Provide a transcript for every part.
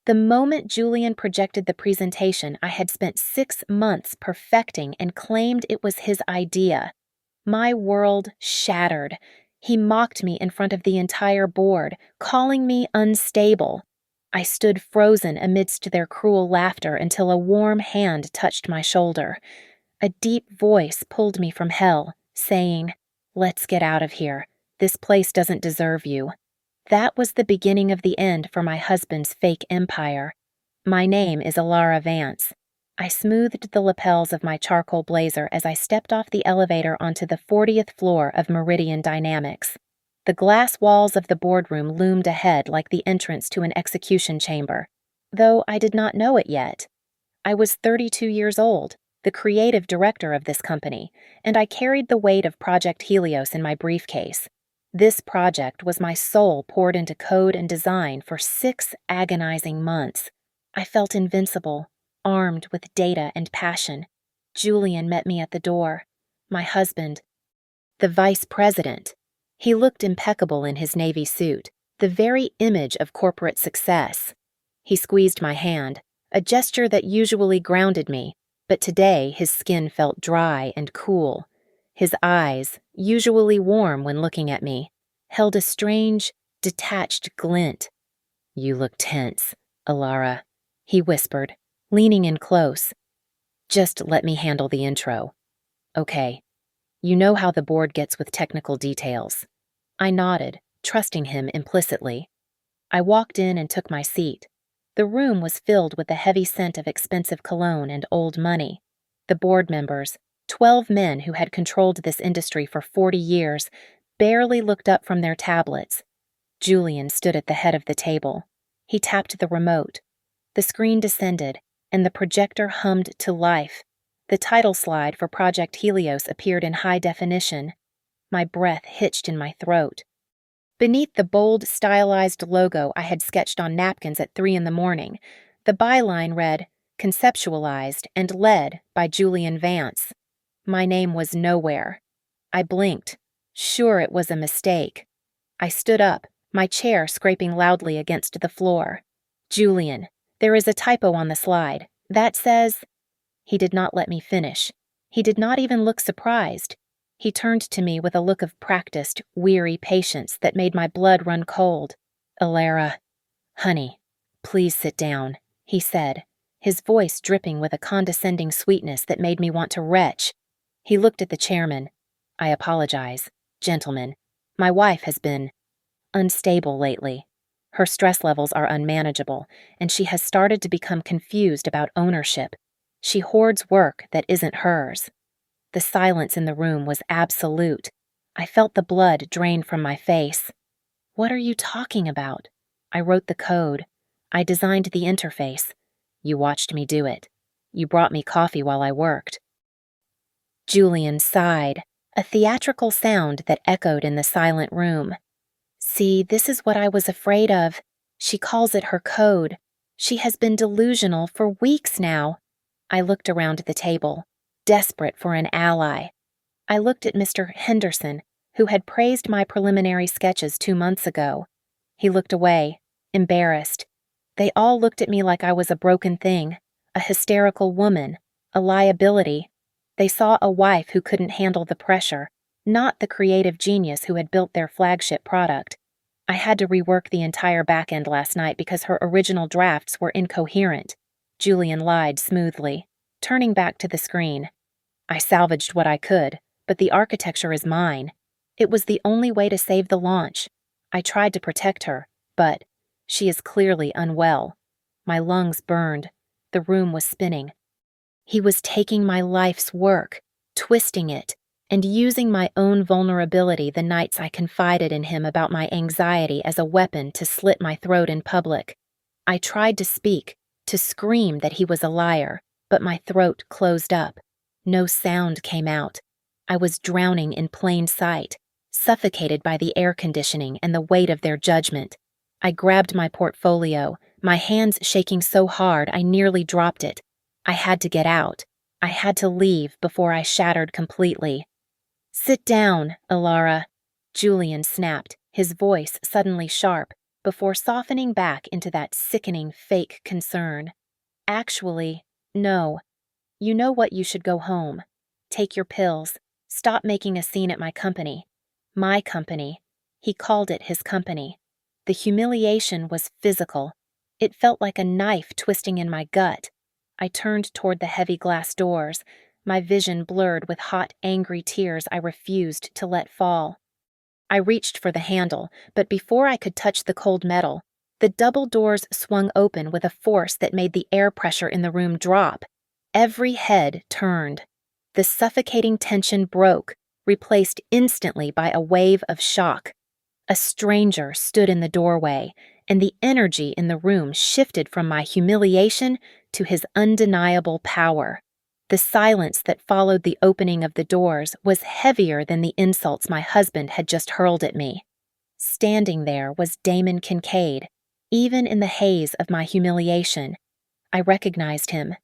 The moment Julian projected the presentation I had spent 6 months perfecting and claimed it was his idea, my world shattered. He mocked me in front of the entire board, calling me unstable. I stood frozen amidst their cruel laughter until a warm hand touched my shoulder. A deep voice pulled me from hell, saying, "Let's get out of here. This place doesn't deserve you." That was the beginning of the end for my husband's fake empire. My name is Alara Vance. I smoothed the lapels of my charcoal blazer as I stepped off the elevator onto the 40th floor of Meridian Dynamics. The glass walls of the boardroom loomed ahead like the entrance to an execution chamber, though I did not know it yet. I was 32 years old, the creative director of this company, and I carried the weight of Project Helios in my briefcase. This project was my soul poured into code and design for 6 agonizing months. I felt invincible, armed with data and passion. Julian met me at the door. My husband. The vice president. He looked impeccable in his navy suit, the very image of corporate success. He squeezed my hand, a gesture that usually grounded me, but today his skin felt dry and cool. His eyes, usually warm when looking at me, held a strange, detached glint. "You look tense, Alara," he whispered, leaning in close. "Just let me handle the intro." "Okay. You know how the board gets with technical details." I nodded, trusting him implicitly. I walked in and took my seat. The room was filled with the heavy scent of expensive cologne and old money. The board members, 12 men who had controlled this industry for 40 years, barely looked up from their tablets. Julian stood at the head of the table. He tapped the remote. The screen descended, and the projector hummed to life. The title slide for Project Helios appeared in high definition. My breath hitched in my throat. Beneath the bold, stylized logo I had sketched on napkins at 3 a.m, the byline read, "Conceptualized and led by Julian Vance." My name was nowhere. I blinked, sure it was a mistake. I stood up, my chair scraping loudly against the floor. "Julian, there is a typo on the slide. That says—" He did not let me finish. He did not even look surprised. He turned to me with a look of practiced, weary patience that made my blood run cold. "Alara, honey, please sit down," he said, his voice dripping with a condescending sweetness that made me want to retch. He looked at the chairman. "I apologize, gentlemen. My wife has been unstable lately. Her stress levels are unmanageable, and she has started to become confused about ownership. She hoards work that isn't hers." The silence in the room was absolute. I felt the blood drain from my face. "What are you talking about?" "I wrote the code. I designed the interface. You watched me do it. You brought me coffee while I worked." Julian sighed, a theatrical sound that echoed in the silent room. "See, this is what I was afraid of. She calls it her code. She has been delusional for weeks now." I looked around the table, desperate for an ally. I looked at Mr. Henderson, who had praised my preliminary sketches 2 months ago. He looked away, embarrassed. They all looked at me like I was a broken thing, a hysterical woman, a liability. They saw a wife who couldn't handle the pressure, not the creative genius who had built their flagship product. I had to rework the entire back end last night because her original drafts were incoherent. Julian lied smoothly, turning back to the screen. "I salvaged what I could, but the architecture is mine. It was the only way to save the launch. I tried to protect her, but she is clearly unwell." My lungs burned. The room was spinning. He was taking my life's work, twisting it, and using my own vulnerability the nights I confided in him about my anxiety as a weapon to slit my throat in public. I tried to speak, to scream that he was a liar, but my throat closed up. No sound came out. I was drowning in plain sight, suffocated by the air conditioning and the weight of their judgment. I grabbed my portfolio, my hands shaking so hard I nearly dropped it. I had to get out. I had to leave before I shattered completely. "Sit down, Alara," Julian snapped, his voice suddenly sharp. before softening back into that sickening fake concern. Actually, no. You know what, you should go home. Take your pills. Stop making a scene at my company. My company. He called it his company. The humiliation was physical. It felt like a knife twisting in my gut. I turned toward the heavy glass doors, my vision blurred with hot, angry tears I refused to let fall. I reached for the handle, but before I could touch the cold metal, the double doors swung open with a force that made the air pressure in the room drop. Every head turned. The suffocating tension broke, replaced instantly by a wave of shock. A stranger stood in the doorway, and the energy in the room shifted from my humiliation to his undeniable power. The silence that followed the opening of the doors was heavier than the insults my husband had just hurled at me. Standing there was Damon Kincaid. Even in the haze of my humiliation, I recognized him.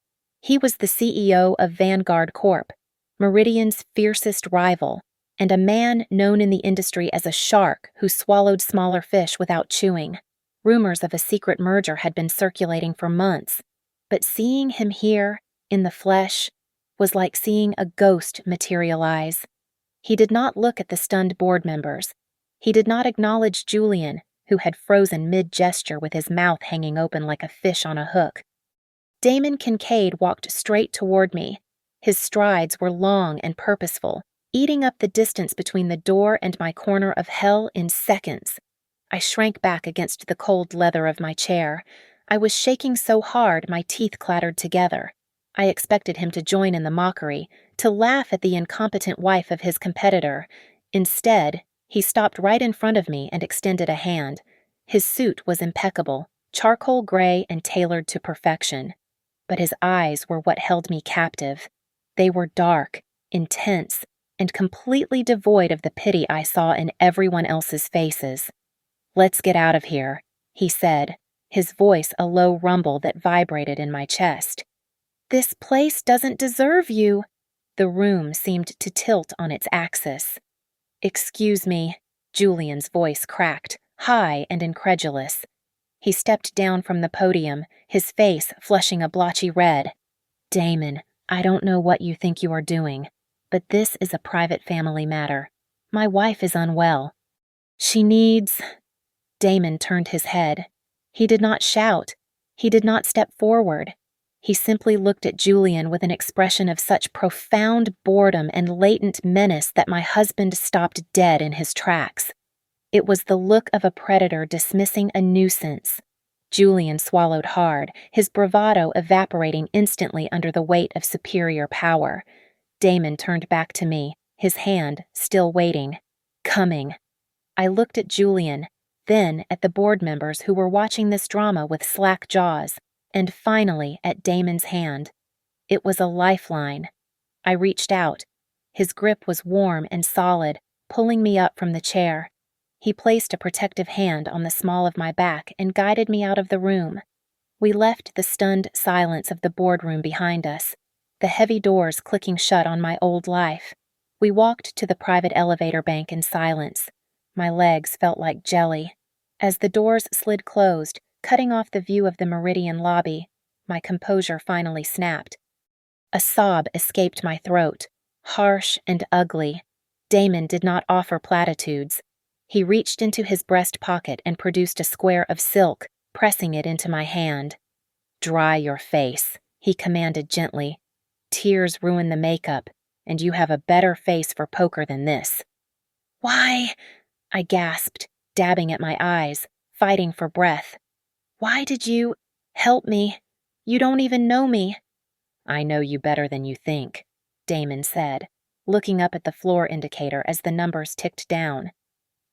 He was the CEO of Vanguard Corp., Meridian's fiercest rival, and a man known in the industry as a shark who swallowed smaller fish without chewing. Rumors of a secret merger had been circulating for months, but seeing him here, in the flesh, was like seeing a ghost materialize. He did not look at the stunned board members. He did not acknowledge Julian, who had frozen mid-gesture with his mouth hanging open like a fish on a hook. Damon Kincaid walked straight toward me. His strides were long and purposeful, eating up the distance between the door and my corner of hell in seconds. I shrank back against the cold leather of my chair. I was shaking so hard my teeth clattered together. I expected him to join in the mockery, to laugh at the incompetent wife of his competitor. Instead, he stopped right in front of me and extended a hand. His suit was impeccable, charcoal gray and tailored to perfection. But his eyes were what held me captive. They were dark, intense, and completely devoid of the pity I saw in everyone else's faces. "Let's get out of here," he said, his voice a low rumble that vibrated in my chest. "This place doesn't deserve you." The room seemed to tilt on its axis. "Excuse me," Julian's voice cracked, high and incredulous. He stepped down from the podium, his face flushing a blotchy red. "Damon, I don't know what you think you are doing, but this is a private family matter. My wife is unwell. She needs—" Damon turned his head. He did not shout. He did not step forward. He simply looked at Julian with an expression of such profound boredom and latent menace that my husband stopped dead in his tracks. It was the look of a predator dismissing a nuisance. Julian swallowed hard, his bravado evaporating instantly under the weight of superior power. Damon turned back to me, his hand still waiting. Coming. I looked at Julian, then at the board members who were watching this drama with slack jaws, and finally at Damon's hand. It was a lifeline. I reached out. His grip was warm and solid, pulling me up from the chair. He placed a protective hand on the small of my back and guided me out of the room. We left the stunned silence of the boardroom behind us, the heavy doors clicking shut on my old life. We walked to the private elevator bank in silence. My legs felt like jelly. As the doors slid closed, cutting off the view of the Meridian lobby, my composure finally snapped. A sob escaped my throat, harsh and ugly. Damon did not offer platitudes. He reached into his breast pocket and produced a square of silk, pressing it into my hand. "Dry your face," he commanded gently. "Tears ruin the makeup, and you have a better face for poker than this." "Why?" I gasped, dabbing at my eyes, fighting for breath. "Why did you help me? You don't even know me." "I know you better than you think," Damon said, looking up at the floor indicator as the numbers ticked down.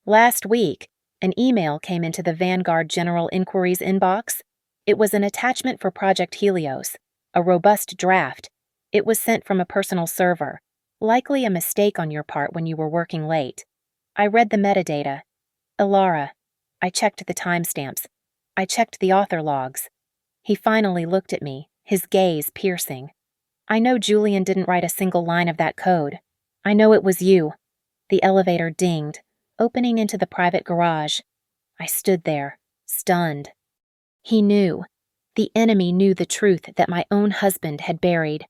"Last week, an email came into the Vanguard General Inquiries inbox. It was an attachment for Project Helios, a robust draft. It was sent from a personal server, likely a mistake on your part when you were working late. I read the metadata. Ilara. I checked the timestamps. I checked the author logs." He finally looked at me, his gaze piercing. "I know Julian didn't write a single line of that code. I know it was you." The elevator dinged, opening into the private garage. I stood there, stunned. He knew. The enemy knew the truth that my own husband had buried.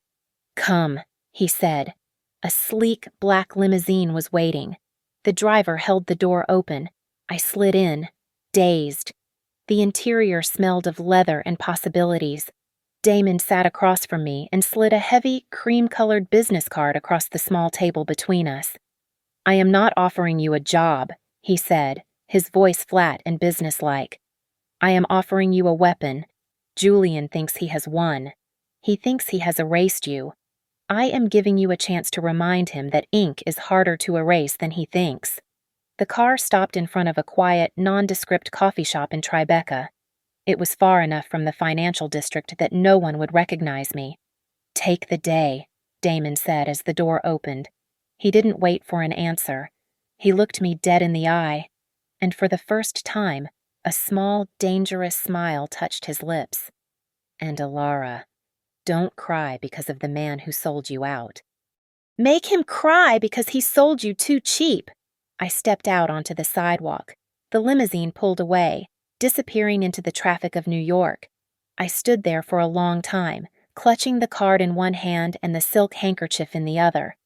"Come," he said. A sleek black limousine was waiting. The driver held the door open. I slid in, dazed. The interior smelled of leather and possibilities. Damon sat across from me and slid a heavy, cream-colored business card across the small table between us. "I am not offering you a job," he said, his voice flat and businesslike. "I am offering you a weapon. Julian thinks he has won. He thinks he has erased you. I am giving you a chance to remind him that ink is harder to erase than he thinks." The car stopped in front of a quiet, nondescript coffee shop in Tribeca. It was far enough from the financial district that no one would recognize me. "Take the day," Damon said as the door opened. He didn't wait for an answer. He looked me dead in the eye, and for the first time, a small, dangerous smile touched his lips. "And Alara, don't cry because of the man who sold you out." "Make him cry because he sold you too cheap." I stepped out onto the sidewalk. The limousine pulled away, disappearing into the traffic of New York. I stood there for a long time, clutching the card in one hand and the silk handkerchief in the other.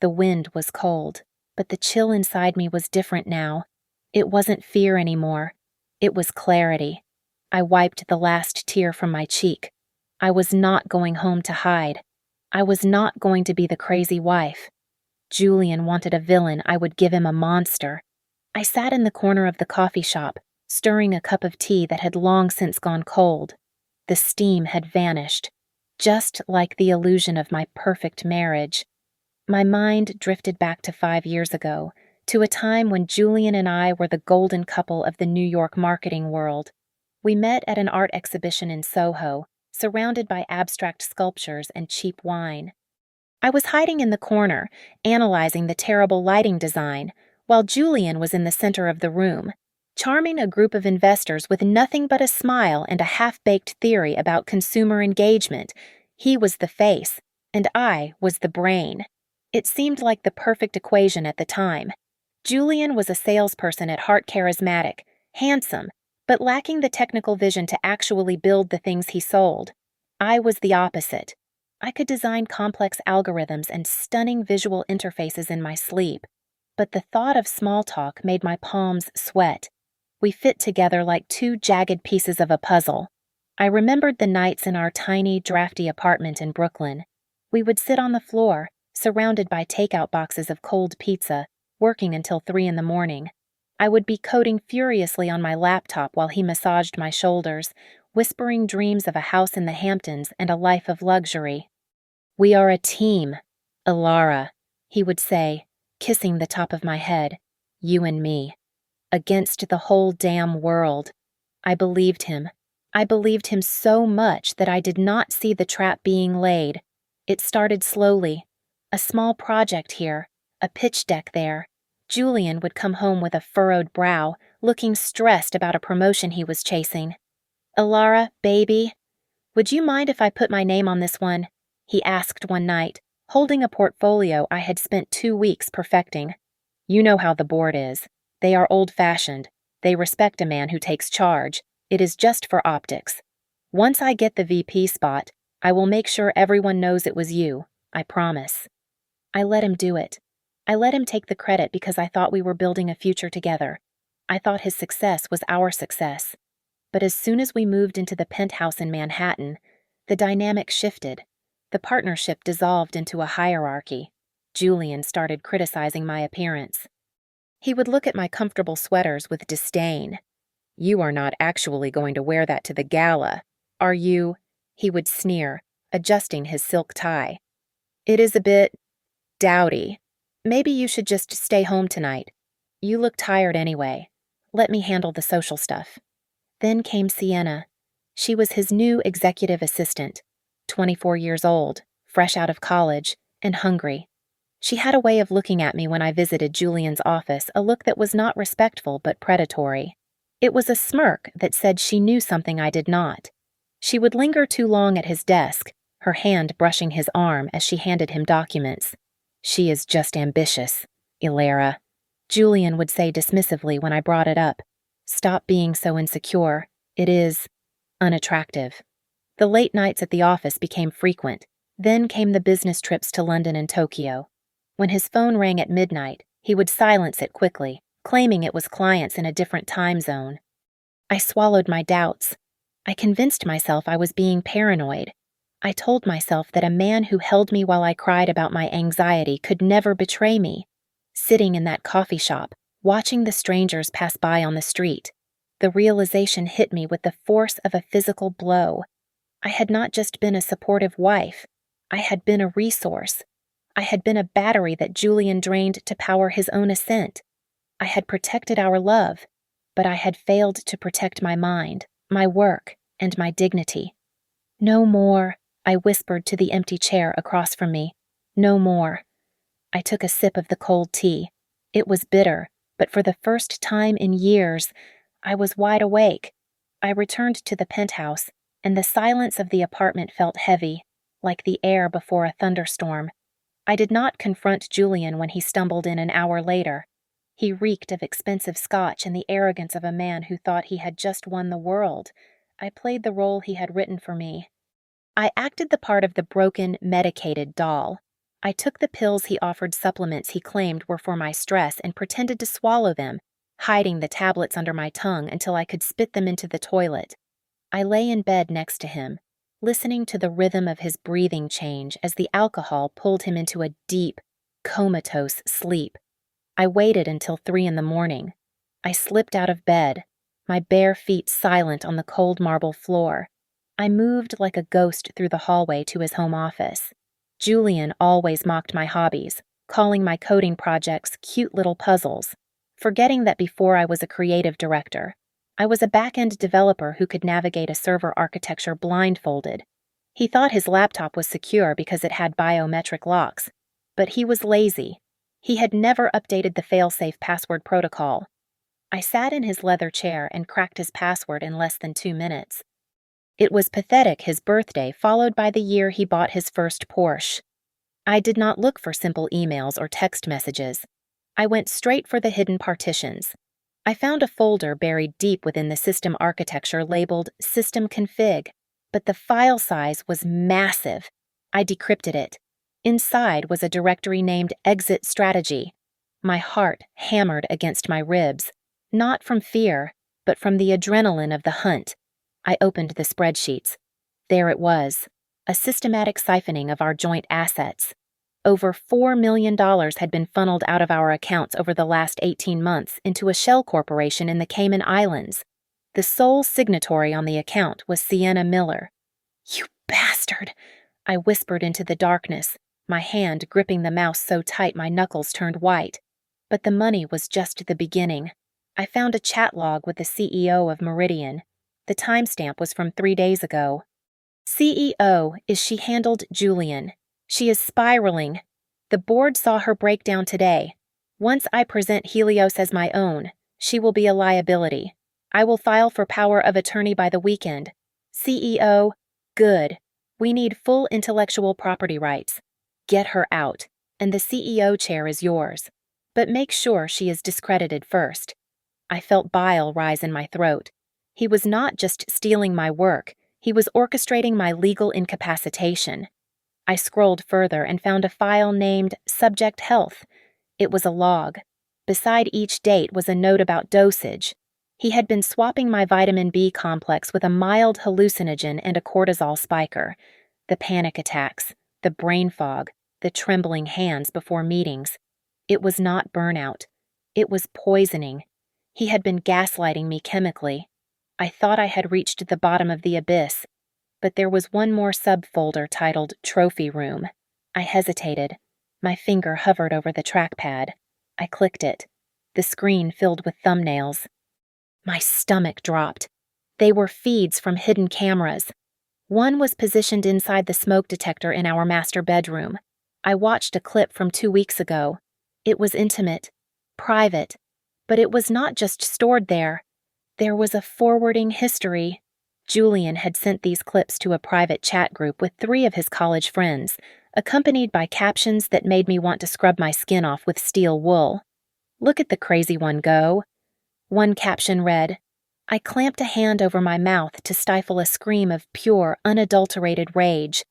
The wind was cold, but the chill inside me was different now. It wasn't fear anymore. It was clarity. I wiped the last tear from my cheek. I was not going home to hide. I was not going to be the crazy wife. Julian wanted a villain, I would give him a monster. I sat in the corner of the coffee shop, stirring a cup of tea that had long since gone cold. The steam had vanished, just like the illusion of my perfect marriage. My mind drifted back to 5 years ago, to a time when Julian and I were the golden couple of the New York marketing world. We met at an art exhibition in Soho, surrounded by abstract sculptures and cheap wine. I was hiding in the corner, analyzing the terrible lighting design, while Julian was in the center of the room, charming a group of investors with nothing but a smile and a half-baked theory about consumer engagement. He was the face, and I was the brain. It seemed like the perfect equation at the time. Julian was a salesperson at heart charismatic, handsome, but lacking the technical vision to actually build the things he sold. I was the opposite. I could design complex algorithms and stunning visual interfaces in my sleep, but the thought of small talk made my palms sweat. We fit together like two jagged pieces of a puzzle. I remembered the nights in our tiny, drafty apartment in Brooklyn. We would sit on the floor, surrounded by takeout boxes of cold pizza, working until 3 in the morning. I would be coding furiously on my laptop while he massaged my shoulders, whispering dreams of a house in the Hamptons and a life of luxury. "We are a team, Alara," he would say, kissing the top of my head. "You and me. Against the whole damn world." I believed him. I believed him so much that I did not see the trap being laid. It started slowly. A small project here, a pitch deck there. Julian would come home with a furrowed brow, looking stressed about a promotion he was chasing. "Alara, baby, would you mind if I put my name on this one?" he asked one night, holding a portfolio I had spent 2 weeks perfecting. "You know how the board is. They are old-fashioned. They respect a man who takes charge. It is just for optics. Once I get the VP spot, I will make sure everyone knows it was you, I promise." I let him do it. I let him take the credit because I thought we were building a future together. I thought his success was our success. But as soon as we moved into the penthouse in Manhattan, the dynamic shifted. The partnership dissolved into a hierarchy. Julian started criticizing my appearance. He would look at my comfortable sweaters with disdain. "You are not actually going to wear that to the gala, are you?" he would sneer, adjusting his silk tie. "It is a bit dowdy. Maybe you should just stay home tonight. You look tired anyway. Let me handle the social stuff." Then came Sienna. She was his new executive assistant, 24 years old, fresh out of college, and hungry. She had a way of looking at me when I visited Julian's office, a look that was not respectful but predatory. It was a smirk that said she knew something I did not. She would linger too long at his desk, her hand brushing his arm as she handed him documents. "She is just ambitious, Ilara," Julian would say dismissively when I brought it up. Stop being so insecure. It is unattractive. The late nights at the office became frequent. Then came the business trips to London and Tokyo. When his phone rang at midnight, he would silence it quickly, claiming it was clients in a different time zone. I swallowed my doubts. I convinced myself I was being paranoid. I told myself that a man who held me while I cried about my anxiety could never betray me. Sitting in that coffee shop, watching the strangers pass by on the street, the realization hit me with the force of a physical blow. I had not just been a supportive wife. I had been a resource. I had been a battery that Julian drained to power his own ascent. I had protected our love, but I had failed to protect my mind, my work, and my dignity. No more, I whispered to the empty chair across from me. No more. I took a sip of the cold tea. It was bitter, but for the first time in years, I was wide awake. I returned to the penthouse, and the silence of the apartment felt heavy, like the air before a thunderstorm. I did not confront Julian when he stumbled in an hour later. He reeked of expensive scotch and the arrogance of a man who thought he had just won the world. I played the role he had written for me. I acted the part of the broken, medicated doll. I took the pills he offered supplements he claimed were for my stress and pretended to swallow them, hiding the tablets under my tongue until I could spit them into the toilet. I lay in bed next to him, listening to the rhythm of his breathing change as the alcohol pulled him into a deep, comatose sleep. I waited until 3 a.m. I slipped out of bed, my bare feet silent on the cold marble floor. I moved like a ghost through the hallway to his home office. Julian always mocked my hobbies, calling my coding projects cute little puzzles, forgetting that before I was a creative director, I was a back-end developer who could navigate a server architecture blindfolded. He thought his laptop was secure because it had biometric locks, but he was lazy. He had never updated the fail-safe password protocol. I sat in his leather chair and cracked his password in less than 2 minutes. It was pathetic, his birthday followed by the year he bought his first Porsche. I did not look for simple emails or text messages. I went straight for the hidden partitions. I found a folder buried deep within the system architecture labeled System Config, but the file size was massive. I decrypted it. Inside was a directory named Exit Strategy. My heart hammered against my ribs, not from fear, but from the adrenaline of the hunt. I opened the spreadsheets. There it was, a systematic siphoning of our joint assets. Over $4 million had been funneled out of our accounts over the last 18 months into a shell corporation in the Cayman Islands. The sole signatory on the account was Sienna Miller. "You bastard!" I whispered into the darkness, my hand gripping the mouse so tight my knuckles turned white. But the money was just the beginning. I found a chat log with the CEO of Meridian. The timestamp was from 3 days ago. "CEO is she handled Julian. She is spiraling. The board saw her breakdown today. Once I present Helios as my own, she will be a liability. I will file for power of attorney by the weekend. CEO, good. We need full intellectual property rights. Get her out, and the CEO chair is yours. But make sure she is discredited first." I felt bile rise in my throat. He was not just stealing my work, he was orchestrating my legal incapacitation. I scrolled further and found a file named Subject Health. It was a log. Beside each date was a note about dosage. He had been swapping my vitamin B complex with a mild hallucinogen and a cortisol spiker. The panic attacks, the brain fog, the trembling hands before meetings. It was not burnout. It was poisoning. He had been gaslighting me chemically. I thought I had reached the bottom of the abyss, but there was one more subfolder titled Trophy Room. I hesitated. My finger hovered over the trackpad. I clicked it. The screen filled with thumbnails. My stomach dropped. They were feeds from hidden cameras. One was positioned inside the smoke detector in our master bedroom. I watched a clip from 2 weeks ago. It was intimate, private, but it was not just stored there. There was a forwarding history. Julian had sent these clips to a private chat group with 3 of his college friends, accompanied by captions that made me want to scrub my skin off with steel wool. "Look at the crazy one go. One caption read, I clamped a hand over my mouth to stifle a scream of pure, unadulterated rage.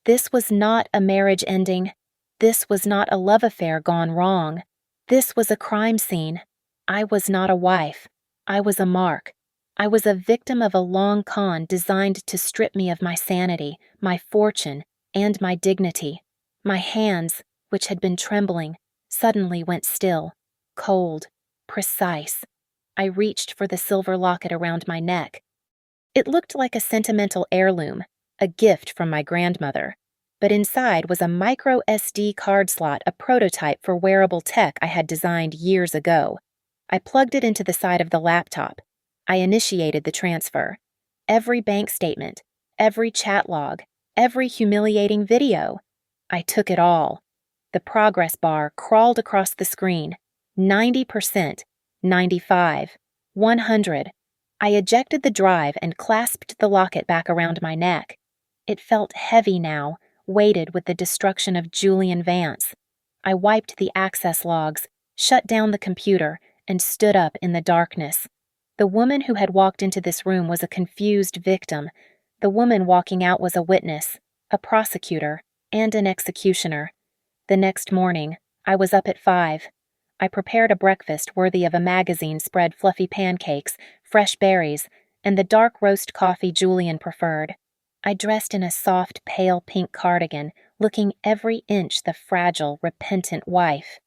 This was not a marriage ending. This was not a love affair gone wrong. This was a crime scene. I was not a wife. I was a mark. I was a victim of a long con designed to strip me of my sanity, my fortune, and my dignity. My hands, which had been trembling, suddenly went still, cold, precise. I reached for the silver locket around my neck. It looked like a sentimental heirloom, a gift from my grandmother, but inside was a micro SD card slot, a prototype for wearable tech I had designed years ago. I plugged it into the side of the laptop. I initiated the transfer. Every bank statement, every chat log, every humiliating video. I took it all. The progress bar crawled across the screen. 90%, 95, 100. I ejected the drive and clasped the locket back around my neck. It felt heavy now, weighted with the destruction of Julian Vance. I wiped the access logs, shut down the computer, and stood up in the darkness. The woman who had walked into this room was a confused victim. The woman walking out was a witness, a prosecutor, and an executioner. The next morning, I was up at 5. I prepared a breakfast worthy of a magazine spread fluffy pancakes, fresh berries, and the dark roast coffee Julian preferred. I dressed in a soft, pale pink cardigan, looking every inch the fragile, repentant wife.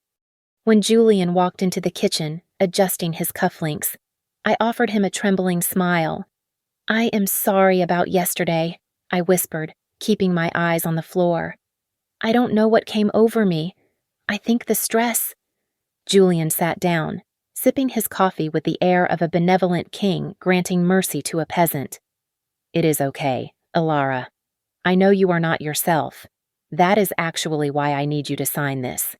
When Julian walked into the kitchen, adjusting his cufflinks, I offered him a trembling smile. I am sorry about yesterday, I whispered, keeping my eyes on the floor. I don't know what came over me. I think the stress. Julian sat down, sipping his coffee with the air of a benevolent king granting mercy to a peasant. It is okay, Alara. I know you are not yourself. That is actually why I need you to sign this.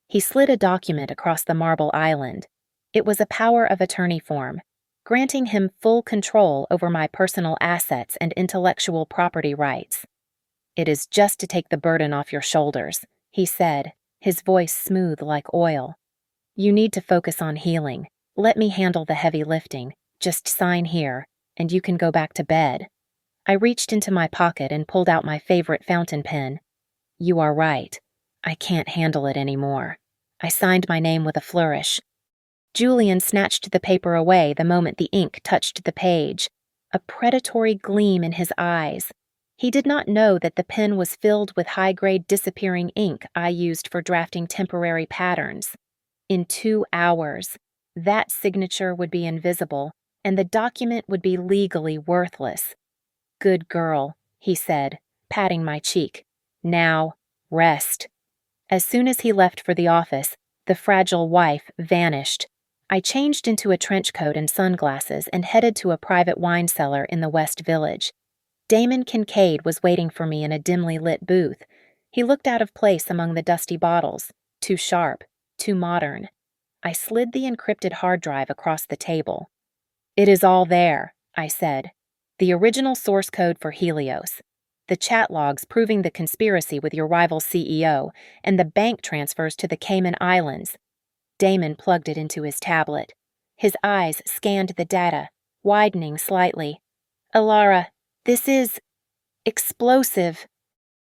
He slid a document across the marble island. It was a power of attorney form, granting him full control over my personal assets and intellectual property rights. It is just to take the burden off your shoulders, he said, his voice smooth like oil. You need to focus on healing. Let me handle the heavy lifting. Just sign here, and you can go back to bed. I reached into my pocket and pulled out my favorite fountain pen. You are right. I can't handle it anymore. I signed my name with a flourish. Julian snatched the paper away the moment the ink touched the page, a predatory gleam in his eyes. He did not know that the pen was filled with high-grade disappearing ink I used for drafting temporary patterns. In 2 hours, that signature would be invisible, and the document would be legally worthless. Good girl, he said, patting my cheek. Now, rest. As soon as he left for the office, the fragile wife vanished. I changed into a trench coat and sunglasses and headed to a private wine cellar in the West Village. Damon Kincaid was waiting for me in a dimly lit booth. He looked out of place among the dusty bottles, too sharp, too modern. I slid the encrypted hard drive across the table. It is all there, I said. The original source code for Helios, the chat logs proving the conspiracy with your rival CEO, and the bank transfers to the Cayman Islands. Damon plugged it into his tablet. His eyes scanned the data, widening slightly. Alara, this is explosive.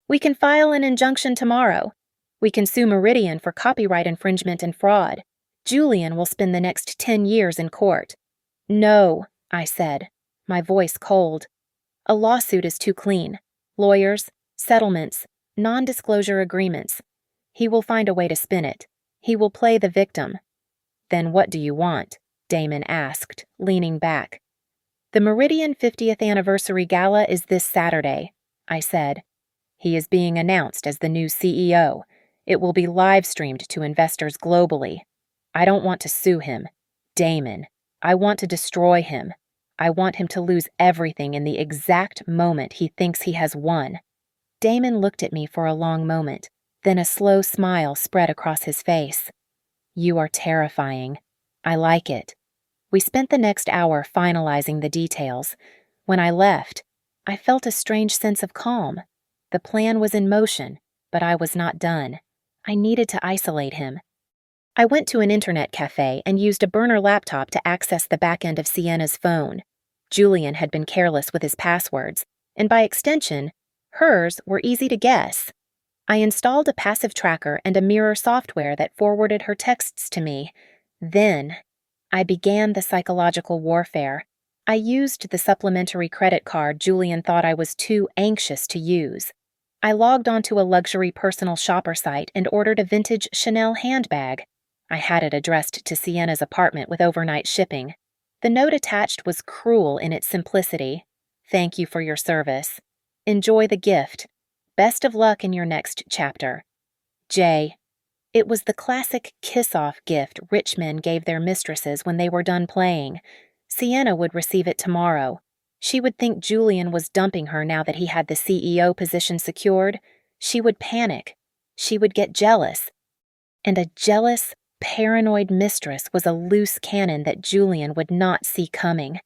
We can file an injunction tomorrow. We can sue Meridian for copyright infringement and fraud. Julian will spend the next 10 years in court. No, I said, my voice cold. A lawsuit is too clean. Lawyers, settlements, non-disclosure agreements. He will find a way to spin it. He will play the victim. Then what do you want? Damon asked, leaning back. The Meridian 50th anniversary gala is this Saturday, I said. He is being announced as the new CEO. It will be live-streamed to investors globally. I don't want to sue him. Damon, I want to destroy him. I want him to lose everything in the exact moment he thinks he has won. Damon looked at me for a long moment. Then a slow smile spread across his face. You are terrifying. I like it. We spent the next hour finalizing the details. When I left, I felt a strange sense of calm. The plan was in motion, but I was not done. I needed to isolate him. I went to an internet cafe and used a burner laptop to access the back end of Sienna's phone. Julian had been careless with his passwords, and by extension, hers were easy to guess. I installed a passive tracker and a mirror software that forwarded her texts to me. Then, I began the psychological warfare. I used the supplementary credit card Julian thought I was too anxious to use. I logged onto a luxury personal shopper site and ordered a vintage Chanel handbag. I had it addressed to Sienna's apartment with overnight shipping. The note attached was cruel in its simplicity. "Thank you for your service. Enjoy the gift. Best of luck in your next chapter. J." It was the classic kiss-off gift rich men gave their mistresses when they were done playing. Sienna would receive it tomorrow. She would think Julian was dumping her now that he had the CEO position secured. She would panic. She would get jealous. And a jealous, paranoid mistress was a loose cannon that Julian would not see coming.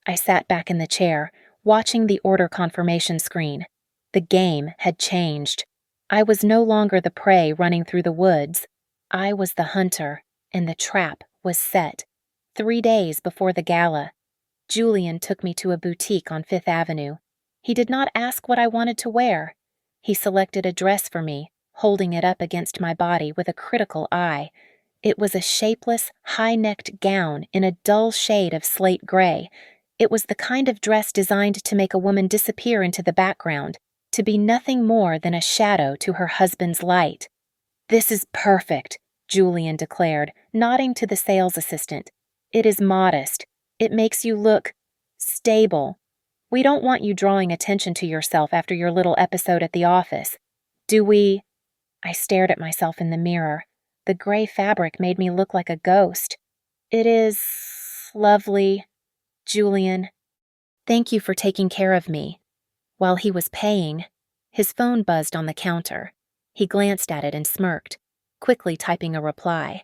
I sat back in the chair, watching the order confirmation screen. The game had changed. I was no longer the prey running through the woods. I was the hunter, and the trap was set. 3 days before the gala, Julian took me to a boutique on Fifth Avenue. He did not ask what I wanted to wear. He selected a dress for me, holding it up against my body with a critical eye. It was a shapeless, high-necked gown in a dull shade of slate gray. It was the kind of dress designed to make a woman disappear into the background, to be nothing more than a shadow to her husband's light. "This is perfect," Julian declared, nodding to the sales assistant. "It is modest. It makes you look stable. We don't want you drawing attention to yourself after your little episode at the office. Do we?" I stared at myself in the mirror. The gray fabric made me look like a ghost. "It is lovely, Julian. Thank you for taking care of me." While he was paying, his phone buzzed on the counter. He glanced at it and smirked, quickly typing a reply.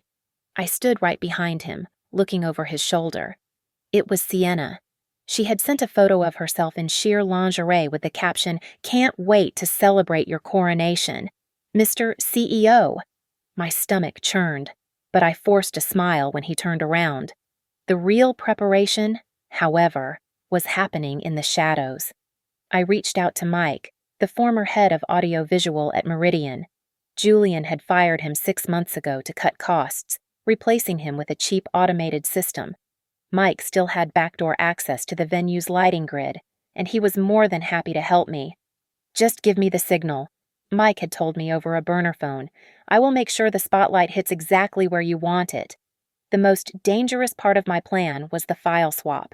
I stood right behind him, looking over his shoulder. It was Sienna. She had sent a photo of herself in sheer lingerie with the caption, "Can't wait to celebrate your coronation. Mr. CEO." My stomach churned, but I forced a smile when he turned around. The real preparation, however, was happening in the shadows. I reached out to Mike, the former head of audiovisual at Meridian. Julian had fired him 6 months ago to cut costs, replacing him with a cheap automated system. Mike still had backdoor access to the venue's lighting grid, and he was more than happy to help me. "Just give me the signal," Mike had told me over a burner phone. "I will make sure the spotlight hits exactly where you want it." The most dangerous part of my plan was the file swap.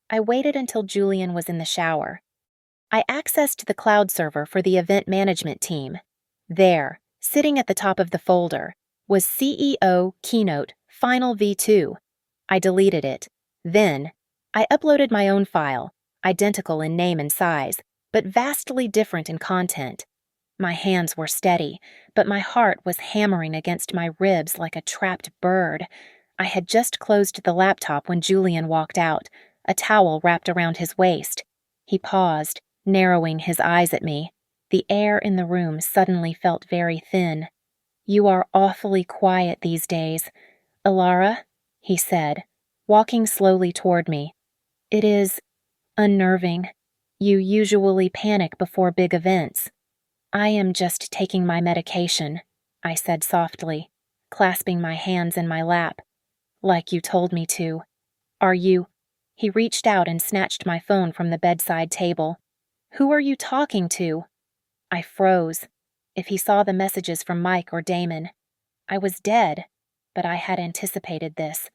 I waited until Julian was in the shower. I accessed the cloud server for the event management team. There, sitting at the top of the folder, was CEO Keynote Final V2. I deleted it. Then, I uploaded my own file, identical in name and size, but vastly different in content. My hands were steady, but my heart was hammering against my ribs like a trapped bird. I had just closed the laptop when Julian walked out, a towel wrapped around his waist. He paused, narrowing his eyes at me. The air in the room suddenly felt very thin. "You are awfully quiet these days, Ilara," he said, walking slowly toward me. "It is unnerving. You usually panic before big events." "I am just taking my medication," I said softly, clasping my hands in my lap. "Like you told me to. Are you?" He reached out and snatched my phone from the bedside table. "Who are you talking to?" I froze. If he saw the messages from Mike or Damon, I was dead, but I had anticipated this.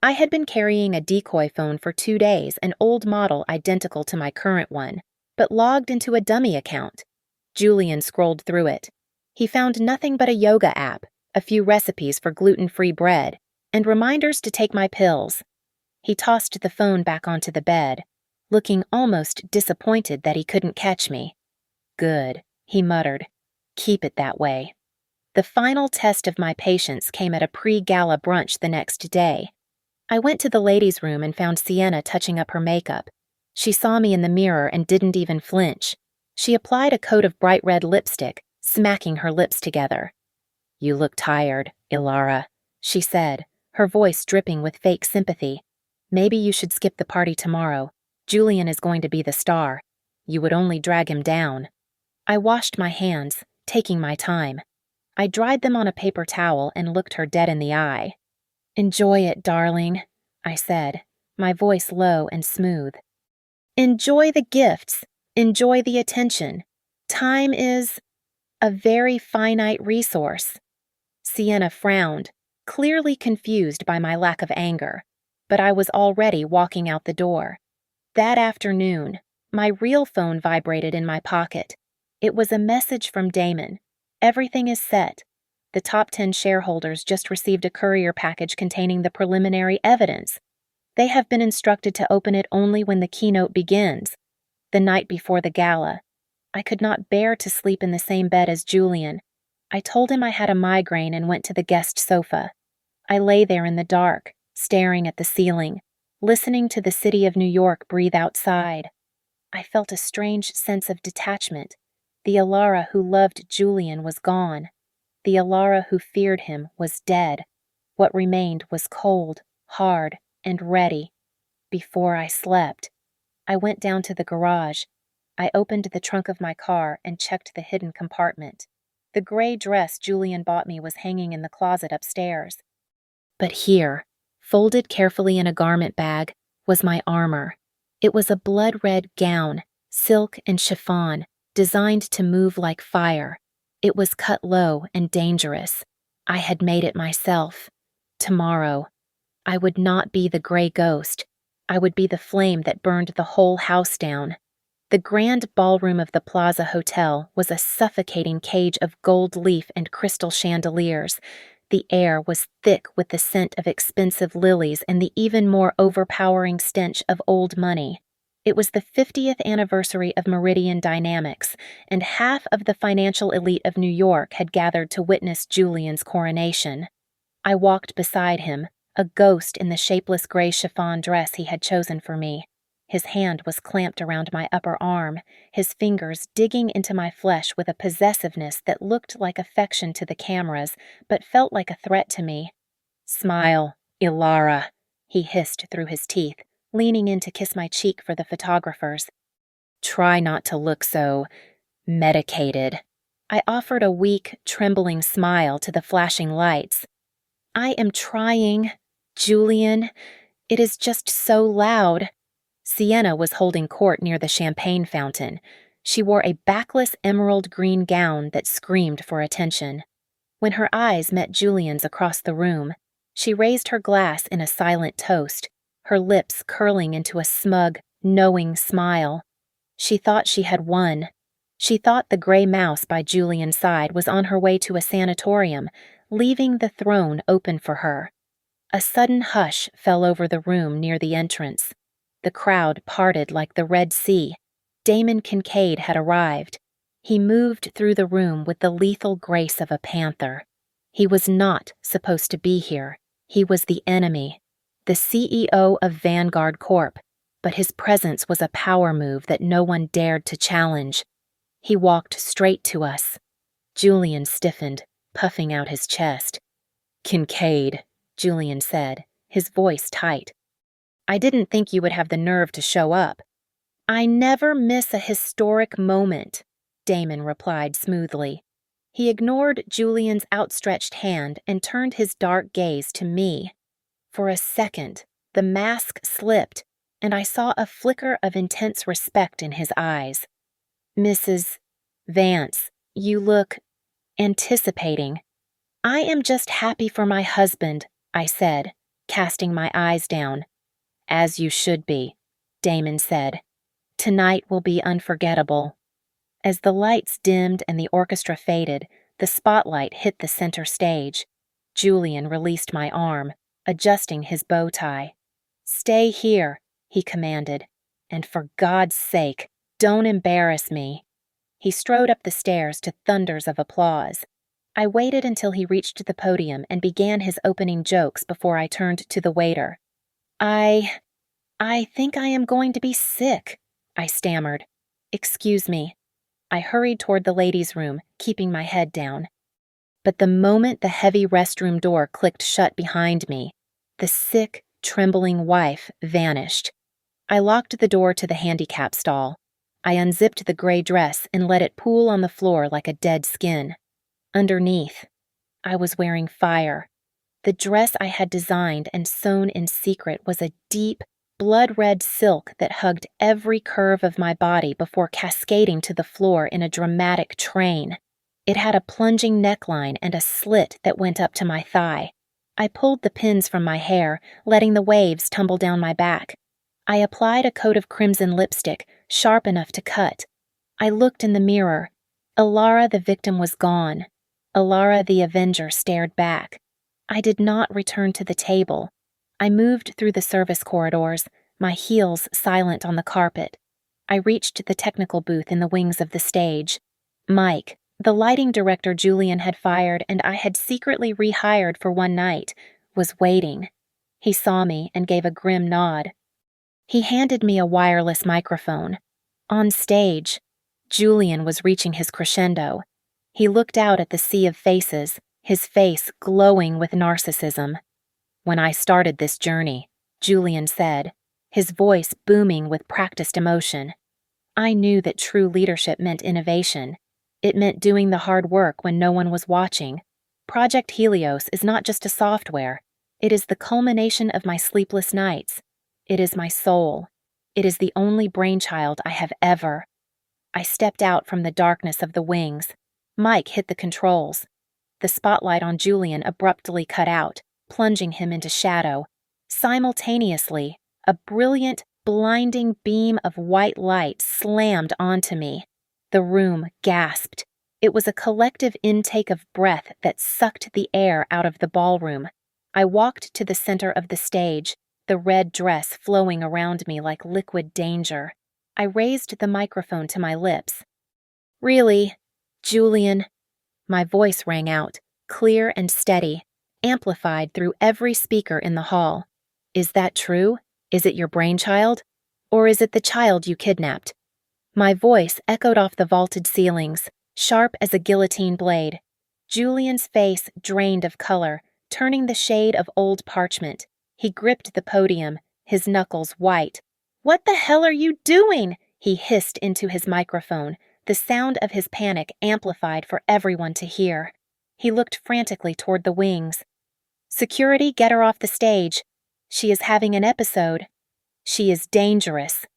I had been carrying a decoy phone for 2 days, an old model identical to my current one, but logged into a dummy account. Julian scrolled through it. He found nothing but a yoga app, a few recipes for gluten-free bread, and reminders to take my pills. He tossed the phone back onto the bed, looking almost disappointed that he couldn't catch me. "Good," he muttered. "Keep it that way." The final test of my patience came at a pre-gala brunch the next day. I went to the ladies' room and found Sienna touching up her makeup. She saw me in the mirror and didn't even flinch. She applied a coat of bright red lipstick, smacking her lips together. "You look tired, Ilara." she said, her voice dripping with fake sympathy. Maybe you should skip the party tomorrow. Julian is going to be the star. You would only drag him down. I washed my hands, taking my time. I dried them on a paper towel and looked her dead in the eye. Enjoy it, darling, I said, my voice low and smooth. Enjoy the gifts. Enjoy the attention. Time is a very finite resource. Sienna frowned, clearly confused by my lack of anger, but I was already walking out the door. That afternoon, my real phone vibrated in my pocket. It was a message from Damon. Everything is set. The top 10 shareholders just received a courier package containing the preliminary evidence. They have been instructed to open it only when the keynote begins, the night before the gala. I could not bear to sleep in the same bed as Julian. I told him I had a migraine and went to the guest sofa. I lay there in the dark, staring at the ceiling, listening to the city of New York breathe outside. I felt a strange sense of detachment. The Alara who loved Julian was gone. The Alara who feared him was dead. What remained was cold, hard, and ready. Before I slept, I went down to the garage. I opened the trunk of my car and checked the hidden compartment. The gray dress Julian bought me was hanging in the closet upstairs. But here, folded carefully in a garment bag, was my armor. It was a blood-red gown, silk and chiffon, designed to move like fire. It was cut low and dangerous. I had made it myself. Tomorrow, I would not be the gray ghost. I would be the flame that burned the whole house down. The grand ballroom of the Plaza Hotel was a suffocating cage of gold leaf and crystal chandeliers. The air was thick with the scent of expensive lilies and the even more overpowering stench of old money. It was the 50th anniversary of Meridian Dynamics, and half of the financial elite of New York had gathered to witness Julian's coronation. I walked beside him, a ghost in the shapeless gray chiffon dress he had chosen for me. His hand was clamped around my upper arm, his fingers digging into my flesh with a possessiveness that looked like affection to the cameras, but felt like a threat to me. "Smile, Ilara," he hissed through his teeth, leaning in to kiss my cheek for the photographers. "Try not to look so medicated." I offered a weak, trembling smile to the flashing lights. "I am trying, Julian. It is just so loud." Sienna was holding court near the champagne fountain. She wore a backless emerald green gown that screamed for attention. When her eyes met Julian's across the room, she raised her glass in a silent toast, her lips curling into a smug, knowing smile. She thought she had won. She thought the gray mouse by Julian's side was on her way to a sanatorium, leaving the throne open for her. A sudden hush fell over the room near the entrance. The crowd parted like the Red Sea. Damon Kincaid had arrived. He moved through the room with the lethal grace of a panther. He was not supposed to be here. He was the enemy, the CEO of Vanguard Corp., but his presence was a power move that no one dared to challenge. He walked straight to us. Julian stiffened, puffing out his chest. "Kincaid," Julian said, his voice tight. "I didn't think you would have the nerve to show up." "I never miss a historic moment," Damon replied smoothly. He ignored Julian's outstretched hand and turned his dark gaze to me. For a second, the mask slipped, and I saw a flicker of intense respect in his eyes. "Mrs. Vance, you look anticipating." "I am just happy for my husband," I said, casting my eyes down. "As you should be," Damon said. "Tonight will be unforgettable." As the lights dimmed and the orchestra faded, the spotlight hit the center stage. Julian released my arm, adjusting his bow tie. "Stay here," he commanded, "and for God's sake, don't embarrass me." He strode up the stairs to thunders of applause. I waited until he reached the podium and began his opening jokes before I turned to the waiter. I think I am going to be sick," I stammered. "Excuse me." I hurried toward the ladies' room, keeping my head down. But the moment the heavy restroom door clicked shut behind me, the sick, trembling wife vanished. I locked the door to the handicap stall. I unzipped the gray dress and let it pool on the floor like a dead skin. Underneath, I was wearing fire. The dress I had designed and sewn in secret was a deep, blood-red silk that hugged every curve of my body before cascading to the floor in a dramatic train. It had a plunging neckline and a slit that went up to my thigh. I pulled the pins from my hair, letting the waves tumble down my back. I applied a coat of crimson lipstick, sharp enough to cut. I looked in the mirror. Ilara the victim was gone. Ilara the avenger stared back. I did not return to the table. I moved through the service corridors, my heels silent on the carpet. I reached the technical booth in the wings of the stage. Mike, the lighting director Julian had fired and I had secretly rehired for one night, was waiting. He saw me and gave a grim nod. He handed me a wireless microphone. On stage, Julian was reaching his crescendo. He looked out at the sea of faces, his face glowing with narcissism. "When I started this journey," Julian said, his voice booming with practiced emotion, "I knew that true leadership meant innovation. It meant doing the hard work when no one was watching. Project Helios is not just a software. It is the culmination of my sleepless nights. It is my soul. It is the only brainchild I have ever." I stepped out from the darkness of the wings. Mike hit the controls. The spotlight on Julian abruptly cut out, plunging him into shadow. Simultaneously, a brilliant, blinding beam of white light slammed onto me. The room gasped. It was a collective intake of breath that sucked the air out of the ballroom. I walked to the center of the stage, the red dress flowing around me like liquid danger. I raised the microphone to my lips. "Really, Julian?" My voice rang out, clear and steady, amplified through every speaker in the hall. "Is that true? Is it your brainchild? Or is it the child you kidnapped?" My voice echoed off the vaulted ceilings, sharp as a guillotine blade. Julian's face drained of color, turning the shade of old parchment. He gripped the podium, his knuckles white. "What the hell are you doing?" he hissed into his microphone, the sound of his panic amplified for everyone to hear. He looked frantically toward the wings. "Security, get her off the stage. She is having an episode. She is dangerous."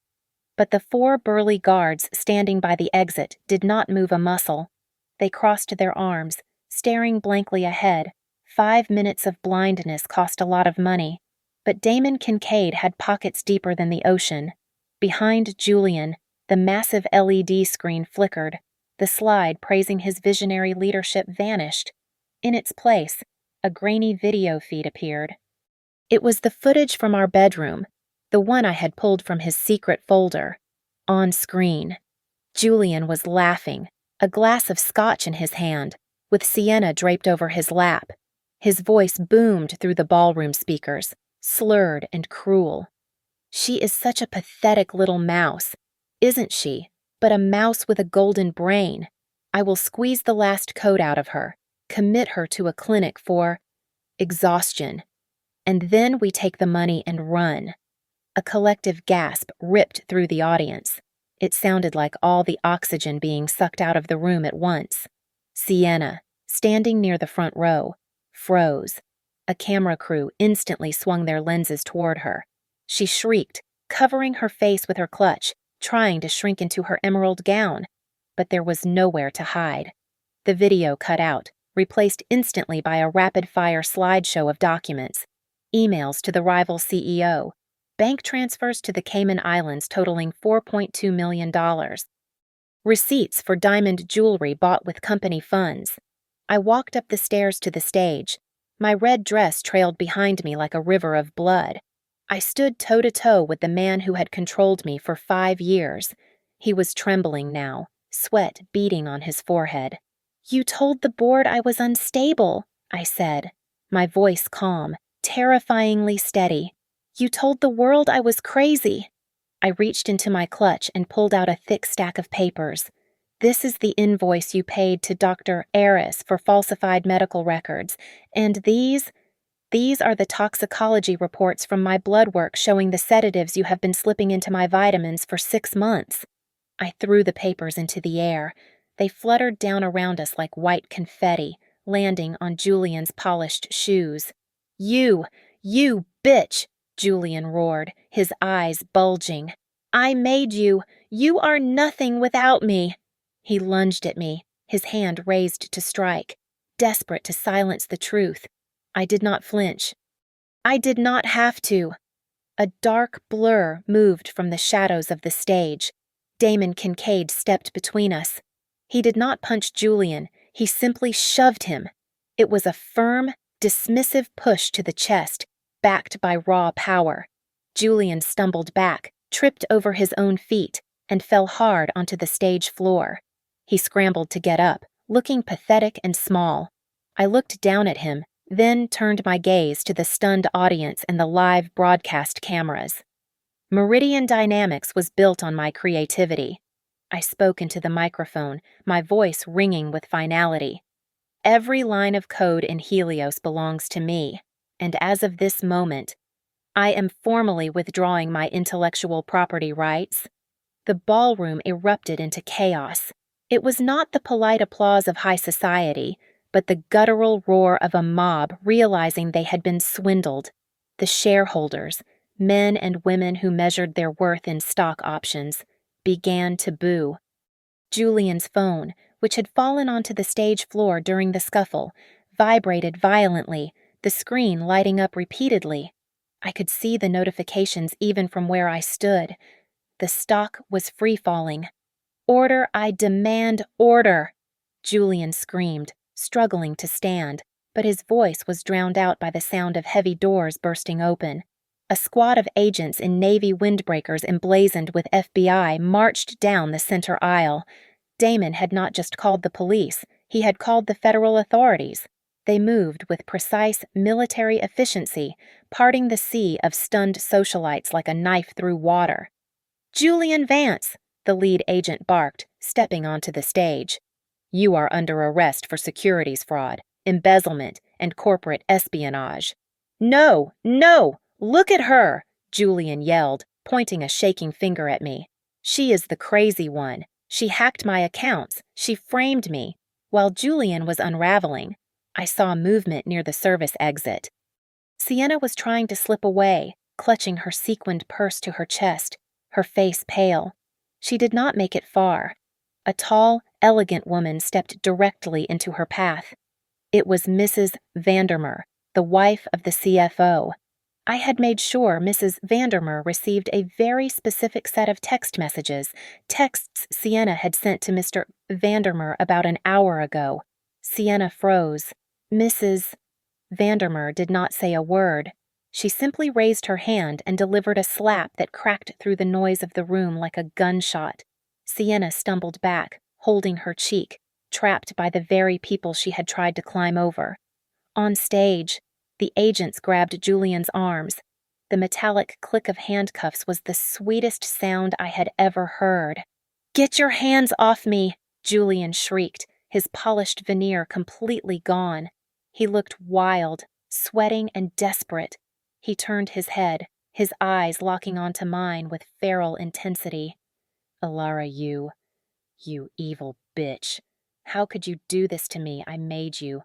But the 4 burly guards standing by the exit did not move a muscle. They crossed their arms, staring blankly ahead. 5 minutes of blindness cost a lot of money. But Damon Kincaid had pockets deeper than the ocean. Behind Julian, the massive LED screen flickered. The slide praising his visionary leadership vanished. In its place, a grainy video feed appeared. It was the footage from our bedroom, the one I had pulled from his secret folder. On screen, Julian was laughing, a glass of scotch in his hand, with Sienna draped over his lap. His voice boomed through the ballroom speakers, slurred and cruel. "She is such a pathetic little mouse, isn't she? But a mouse with a golden brain. I will squeeze the last code out of her, commit her to a clinic for exhaustion. And then we take the money and run." A collective gasp ripped through the audience. It sounded like all the oxygen being sucked out of the room at once. Sienna, standing near the front row, froze. A camera crew instantly swung their lenses toward her. She shrieked, covering her face with her clutch, trying to shrink into her emerald gown. But there was nowhere to hide. The video cut out, replaced instantly by a rapid-fire slideshow of documents. Emails to the rival CEO. Bank transfers to the Cayman Islands totaling $4.2 million. Receipts for diamond jewelry bought with company funds. I walked up the stairs to the stage. My red dress trailed behind me like a river of blood. I stood toe-to-toe with the man who had controlled me for 5 years. He was trembling now, sweat beading on his forehead. "You told the board I was unstable," I said, my voice calm, terrifyingly steady. "You told the world I was crazy." I reached into my clutch and pulled out a thick stack of papers. This is the invoice you paid to Dr. Eris for falsified medical records, and these are the toxicology reports from my blood work showing the sedatives you have been slipping into my vitamins for 6 months. I threw the papers into the air. They fluttered down around us like white confetti, landing on Julian's polished shoes. You bitch, Julian roared, his eyes bulging. I made you. You are nothing without me. He lunged at me, his hand raised to strike, desperate to silence the truth. I did not flinch. I did not have to. A dark blur moved from the shadows of the stage. Damon Kincaid stepped between us. He did not punch Julian, he simply shoved him. It was a firm, dismissive push to the chest, backed by raw power. Julian stumbled back, tripped over his own feet, and fell hard onto the stage floor. He scrambled to get up, looking pathetic and small. I looked down at him, then turned my gaze to the stunned audience and the live broadcast cameras. Meridian Dynamics was built on my creativity. I spoke into the microphone, my voice ringing with finality. Every line of code in Helios belongs to me, and as of this moment, I am formally withdrawing my intellectual property rights. The ballroom erupted into chaos. It was not the polite applause of high society, but the guttural roar of a mob realizing they had been swindled. The shareholders, men and women who measured their worth in stock options, began to boo. Julian's phone, which had fallen onto the stage floor during the scuffle, vibrated violently, the screen lighting up repeatedly. I could see the notifications even from where I stood. The stock was free-falling. Order, I demand order! Julian screamed, struggling to stand, but his voice was drowned out by the sound of heavy doors bursting open. A squad of agents in Navy windbreakers emblazoned with FBI marched down the center aisle. Damon had not just called the police, he had called the federal authorities. They moved with precise military efficiency, parting the sea of stunned socialites like a knife through water. Julian Vance, the lead agent barked, stepping onto the stage. You are under arrest for securities fraud, embezzlement, and corporate espionage. No! Look at her! Julian yelled, pointing a shaking finger at me. She is the crazy one. She hacked my accounts. She framed me. While Julian was unraveling, I saw movement near the service exit. Sienna was trying to slip away, clutching her sequined purse to her chest, her face pale. She did not make it far. A tall, elegant woman stepped directly into her path. It was Mrs. Vandermeer, the wife of the CFO. I had made sure Mrs. Vandermeer received a very specific set of text messages, texts Sienna had sent to Mr. Vandermeer about an hour ago. Sienna froze. Mrs. Vandermeer did not say a word. She simply raised her hand and delivered a slap that cracked through the noise of the room like a gunshot. Sienna stumbled back, holding her cheek, trapped by the very people she had tried to climb over. On stage, the agents grabbed Julian's arms. The metallic click of handcuffs was the sweetest sound I had ever heard. Get your hands off me, Julian shrieked, his polished veneer completely gone. He looked wild, sweating and desperate. He turned his head, his eyes locking onto mine with feral intensity. Alara, you evil bitch. How could you do this to me? I made you.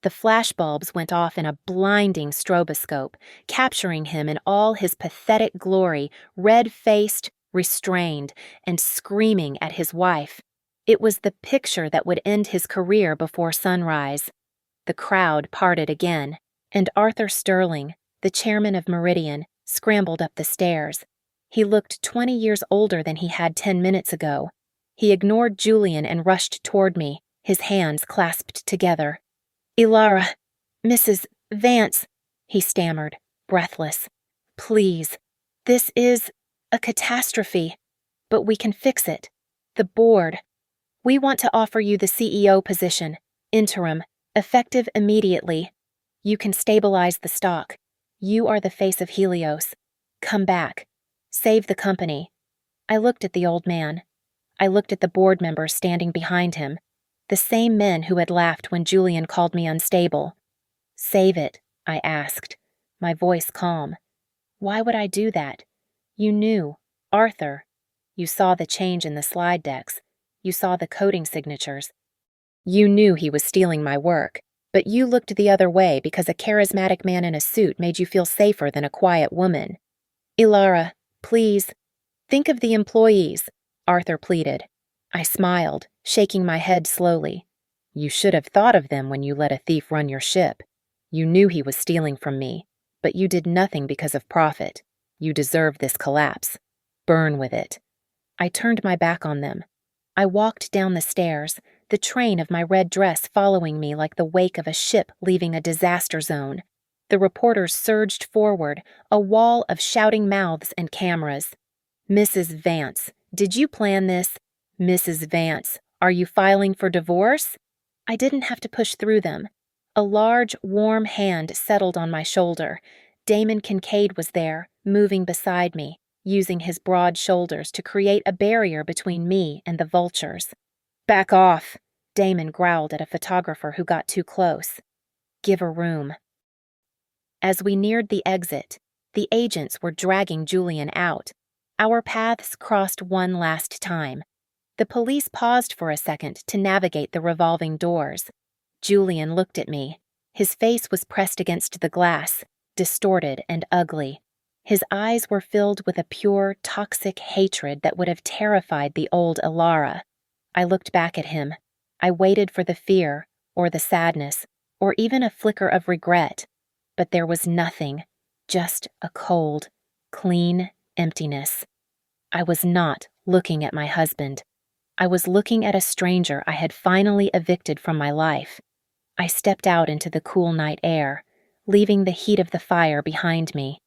The flashbulbs went off in a blinding stroboscope, capturing him in all his pathetic glory, red-faced, restrained, and screaming at his wife. It was the picture that would end his career before sunrise. The crowd parted again, and Arthur Sterling, the chairman of Meridian, scrambled up the stairs. He looked 20 years older than he had 10 minutes ago. He ignored Julian and rushed toward me, his hands clasped together. Ilara, Mrs. Vance, he stammered, breathless. Please, this is a catastrophe, but we can fix it. The board. We want to offer you the CEO position, interim, effective immediately. You can stabilize the stock. You are the face of Helios. Come back. Save the company. I looked at the old man. I looked at the board members standing behind him, the same men who had laughed when Julian called me unstable. "Save it," I asked, my voice calm. "Why would I do that? You knew. Arthur. You saw the change in the slide decks. You saw the coding signatures. You knew he was stealing my work, but you looked the other way because a charismatic man in a suit made you feel safer than a quiet woman." "Ilara, please. Think of the employees," Arthur pleaded. I smiled, shaking my head slowly. "You should have thought of them when you let a thief run your ship. You knew he was stealing from me, but you did nothing because of profit. You deserve this collapse. Burn with it." I turned my back on them. I walked down the stairs, the train of my red dress following me like the wake of a ship leaving a disaster zone. The reporters surged forward, a wall of shouting mouths and cameras. "Mrs. Vance, did you plan this? Mrs. Vance, are you filing for divorce?" I didn't have to push through them. A large, warm hand settled on my shoulder. Damon Kincaid was there, moving beside me, using his broad shoulders to create a barrier between me and the vultures. "Back off," Damon growled at a photographer who got too close. "Give her room." As we neared the exit, the agents were dragging Julian out. Our paths crossed one last time. The police paused for a second to navigate the revolving doors. Julian looked at me. His face was pressed against the glass, distorted and ugly. His eyes were filled with a pure, toxic hatred that would have terrified the old Ilara. I looked back at him. I waited for the fear, or the sadness, or even a flicker of regret. But there was nothing, just a cold, clean emptiness. I was not looking at my husband. I was looking at a stranger I had finally evicted from my life. I stepped out into the cool night air, leaving the heat of the fire behind me.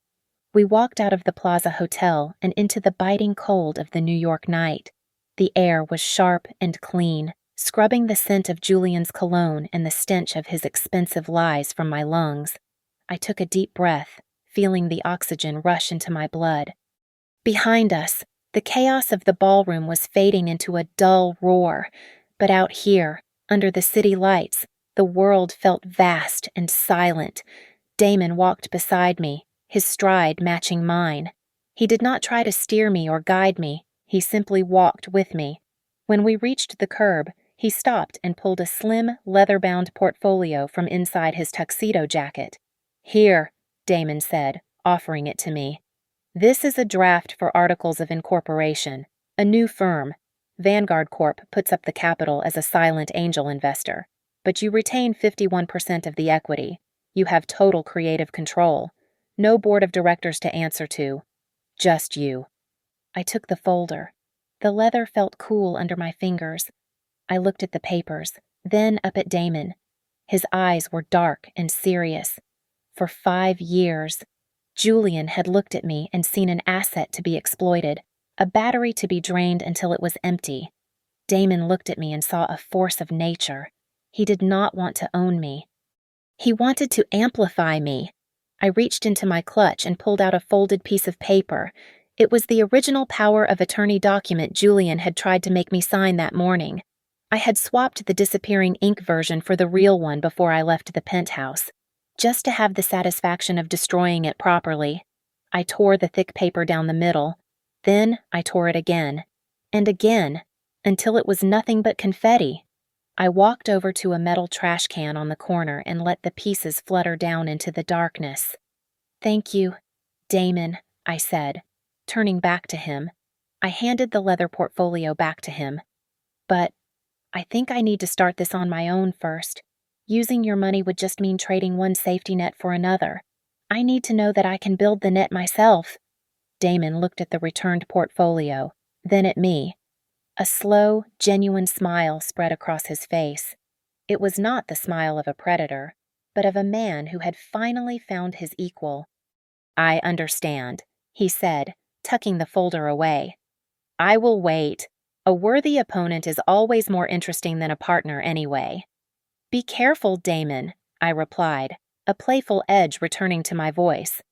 We walked out of the Plaza Hotel and into the biting cold of the New York night. The air was sharp and clean, scrubbing the scent of Julian's cologne and the stench of his expensive lies from my lungs. I took a deep breath, feeling the oxygen rush into my blood. Behind us, the chaos of the ballroom was fading into a dull roar, but out here, under the city lights, the world felt vast and silent. Damon walked beside me, his stride matching mine. He did not try to steer me or guide me, he simply walked with me. When we reached the curb, he stopped and pulled a slim, leather-bound portfolio from inside his tuxedo jacket. "Here," Damon said, offering it to me. "This is a draft for articles of incorporation, a new firm. Vanguard Corp puts up the capital as a silent angel investor, but you retain 51% of the equity. You have total creative control. No board of directors to answer to. Just you." I took the folder. The leather felt cool under my fingers. I looked at the papers, then up at Damon. His eyes were dark and serious. For 5 years, Julian had looked at me and seen an asset to be exploited, a battery to be drained until it was empty. Damon looked at me and saw a force of nature. He did not want to own me. He wanted to amplify me. I reached into my clutch and pulled out a folded piece of paper. It was the original power of attorney document Julian had tried to make me sign that morning. I had swapped the disappearing ink version for the real one before I left the penthouse, just to have the satisfaction of destroying it properly. I tore the thick paper down the middle. Then I tore it again, and again, until it was nothing but confetti. I walked over to a metal trash can on the corner and let the pieces flutter down into the darkness. "Thank you, Damon," I said, turning back to him. I handed the leather portfolio back to him. "But I think I need to start this on my own first. Using your money would just mean trading one safety net for another. I need to know that I can build the net myself." Damon looked at the returned portfolio, then at me. A slow, genuine smile spread across his face. It was not the smile of a predator, but of a man who had finally found his equal. "I understand," he said, tucking the folder away. "I will wait. A worthy opponent is always more interesting than a partner anyway." "Be careful, Damon," I replied, a playful edge returning to my voice.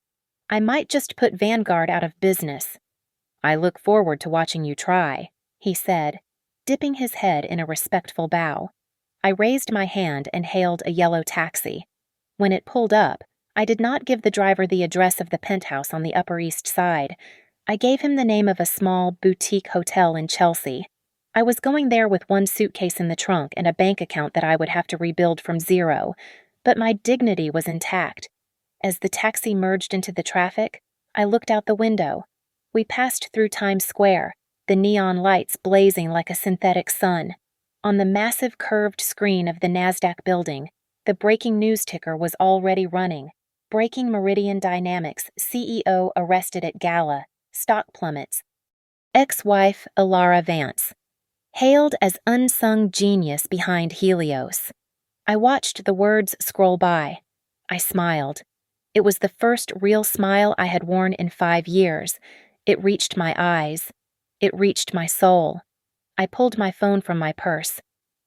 "I might just put Vanguard out of business." "I look forward to watching you try," he said, dipping his head in a respectful bow. I raised my hand and hailed a yellow taxi. When it pulled up, I did not give the driver the address of the penthouse on the Upper East Side. I gave him the name of a small boutique hotel in Chelsea. I was going there with one suitcase in the trunk and a bank account that I would have to rebuild from zero, but my dignity was intact. As the taxi merged into the traffic, I looked out the window. We passed through Times Square, the neon lights blazing like a synthetic sun. On the massive curved screen of the NASDAQ building, the breaking news ticker was already running. Breaking Meridian Dynamics, CEO arrested at gala, stock plummets. Ex-wife Ilara Vance, hailed as unsung genius behind Helios. I watched the words scroll by. I smiled. It was the first real smile I had worn in 5 years. It reached my eyes. It reached my soul. I pulled my phone from my purse.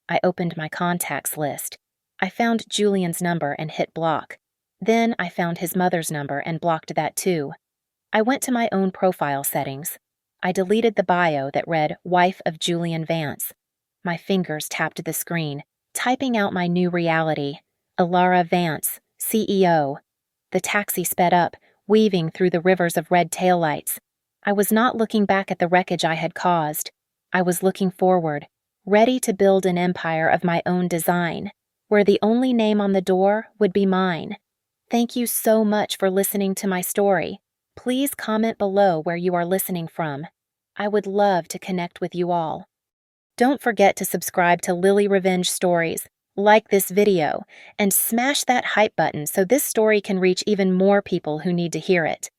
I opened my contacts list. I found Julian's number and hit block. Then I found his mother's number and blocked that too. I went to my own profile settings. I deleted the bio that read Wife of Julian Vance. My fingers tapped the screen, typing out my new reality. Ilara Vance, CEO. The taxi sped up, weaving through the rivers of red taillights. I was not looking back at the wreckage I had caused. I was looking forward, ready to build an empire of my own design, where the only name on the door would be mine. Thank you so much for listening to my story. Please comment below where you are listening from. I would love to connect with you all. Don't forget to subscribe to Lily Revenge Stories, like this video, and smash that hype button so this story can reach even more people who need to hear it.